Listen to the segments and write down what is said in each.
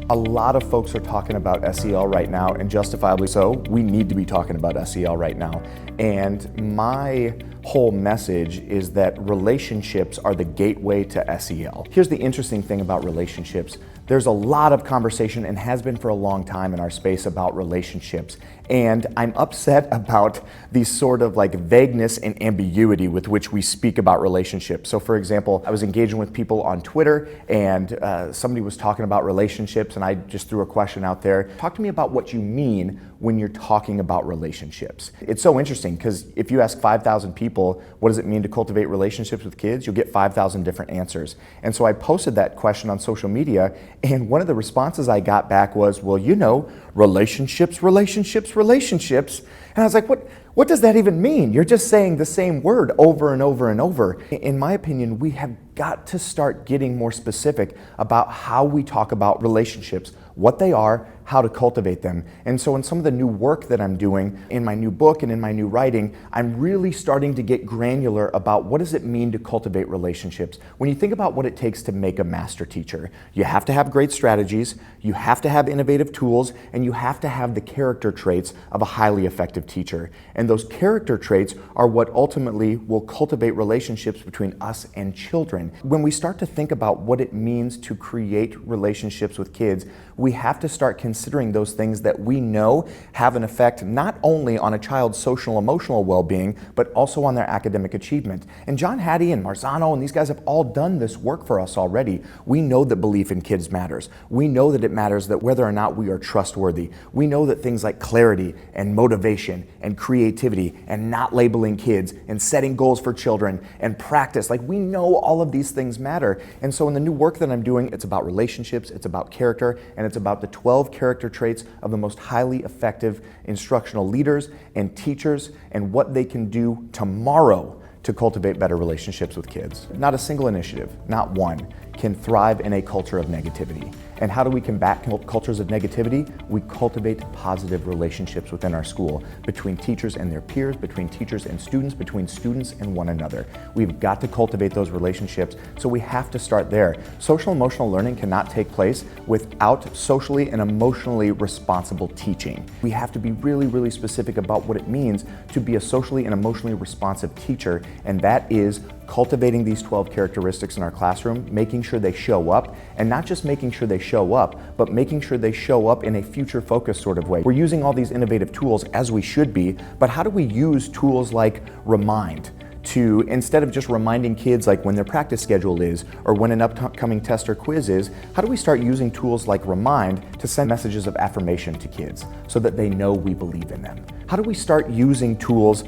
A lot of folks are talking about SEL right now, and justifiably so. We need to be talking about SEL right now. And my whole message is that relationships are the gateway to SEL. Here's the interesting thing about relationships. There's a lot of conversation, and has been for a long time in our space, about relationships. And I'm upset about the sort of like vagueness and ambiguity with which we speak about relationships. So for example, I was engaging with people on Twitter, and somebody was talking about relationships, and I just threw a question out there. Talk to me about what you mean when you're talking about relationships. It's so interesting because if you ask 5,000 people, what does it mean to cultivate relationships with kids? You'll get 5,000 different answers. And so I posted that question on social media, and one of the responses I got back was, well, you know, relationships. And I was like, what does that even mean? You're just saying the same word over and over and over. In my opinion, we have got to start getting more specific about how we talk about relationships, what they are, how to cultivate them. And so in some of the new work that I'm doing in my new book and in my new writing, I'm really starting to get granular about what does it mean to cultivate relationships. When you think about what it takes to make a master teacher, you have to have great strategies, you have to have innovative tools, and you have to have the character traits of a highly effective teacher. And those character traits are what ultimately will cultivate relationships between us and children. When we start to think about what it means to create relationships with kids, we have to start considering those things that we know have an effect not only on a child's social emotional well-being, but also on their academic achievement. And John Hattie and Marzano and these guys have all done this work for us already. We know that belief in kids matters. We know that it matters that whether or not we are trustworthy. We know that things like clarity and motivation and creativity and not labeling kids and setting goals for children and practice, like we know all of these things matter. And so in the new work that I'm doing, it's about relationships, it's about character, and it's about the 12 character traits of the most highly effective instructional leaders and teachers and what they can do tomorrow to cultivate better relationships with kids. Not a single initiative, not one, can thrive in a culture of negativity. And how do we combat cultures of negativity? We cultivate positive relationships within our school, between teachers and their peers, between teachers and students, between students and one another. We've got to cultivate those relationships, so we have to start there. Social emotional learning cannot take place without socially and emotionally responsible teaching. We have to be really, really specific about what it means to be a socially and emotionally responsive teacher, and that is cultivating these 12 characteristics in our classroom, making sure they show up, and not just making sure they show up, but making sure they show up in a future-focused sort of way. We're using all these innovative tools, as we should be, but how do we use tools like Remind to, instead of just reminding kids like when their practice schedule is or when an upcoming test or quiz is, how do we start using tools like Remind to send messages of affirmation to kids so that they know we believe in them? How do we start using tools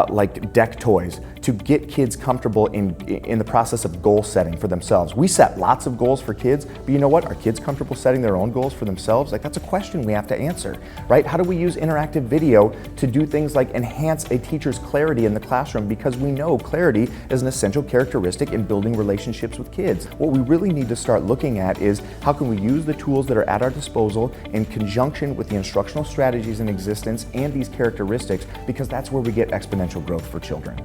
like deck toys to get kids comfortable in the process of goal setting for themselves? We set lots of goals for kids, but you know what? Are kids comfortable setting their own goals for themselves? Like, that's a question we have to answer, right? How do we use interactive video to do things like enhance a teacher's clarity in the classroom? Because we know clarity is an essential characteristic in building relationships with kids. What we really need to start looking at is how can we use the tools that are at our disposal in conjunction with the instructional strategies in existence and these characteristics, because that's where we get exponential growth for children.